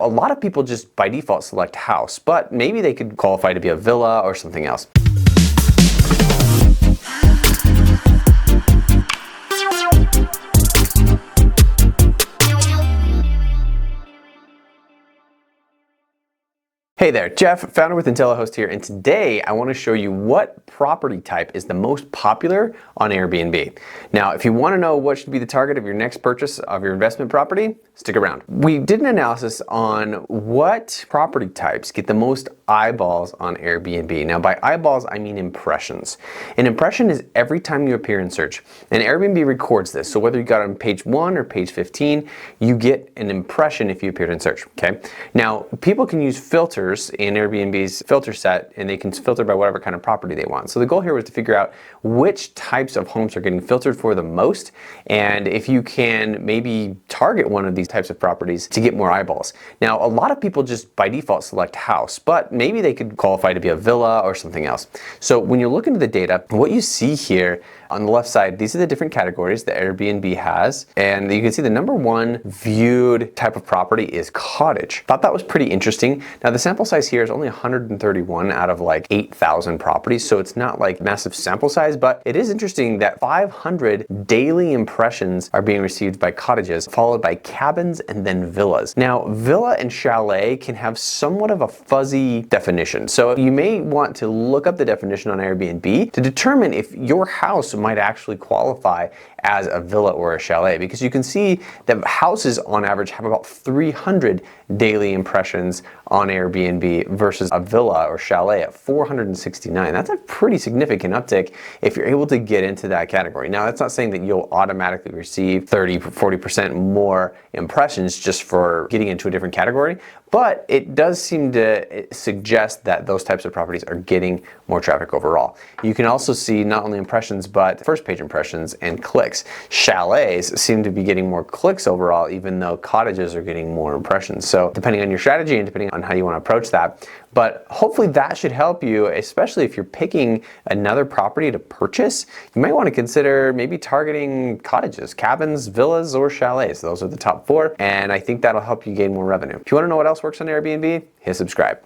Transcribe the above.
A lot of people just by default select house, but maybe they could qualify to be a villa or something else. Hey there, Jeff, founder with IntelliHost here, and today I want to show you what property type is the most popular on Airbnb. Now, if you want to know what should be the target of your next purchase of your investment property, stick around. We did an analysis on what property types get the most eyeballs on Airbnb. Now, by eyeballs, I mean impressions. An impression is every time you appear in search, and Airbnb records this. So whether you got on page 1 or page 15, you get an impression if you appeared in search, okay? Now, people can use filters in Airbnb's filter set, and they can filter by whatever kind of property they want. So the goal here was to figure out which types of homes are getting filtered for the most, and if you can maybe target one of these types of properties to get more eyeballs. Now, a lot of people just by default select house, but maybe they could qualify to be a villa or something else. So when you look into the data, what you see here on the left side, these are the different categories that Airbnb has, and you can see the number one viewed type of property is cottage. Thought that was pretty interesting. Now, the sample size here is only 131 out of like 8,000 properties, so it's not like massive sample size, but it is interesting that 500 daily impressions are being received by cottages, followed by cabins and then villas. Now, villa and chalet can have somewhat of a fuzzy definition, so you may want to look up the definition on Airbnb to determine if your house might actually qualify as a villa or a chalet, because you can see that houses on average have about 300 daily impressions on Airbnb versus a villa or chalet at 469. That's a pretty significant uptick if you're able to get into that category. Now, that's not saying that you'll automatically receive 30-40% more impressions just for getting into a different category, but it does seem to suggest that those types of properties are getting more traffic overall. You can also see not only impressions, but first page impressions and clicks. Chalets seem to be getting more clicks overall, even though cottages are getting more impressions. So depending on your strategy and depending on how you want to approach that, but hopefully that should help you, especially if you're picking another property to purchase. You might want to consider maybe targeting cottages, cabins, villas, or chalets. Those are the top 4, and I think that'll help you gain more revenue. If you want to know what else works on Airbnb, hit subscribe.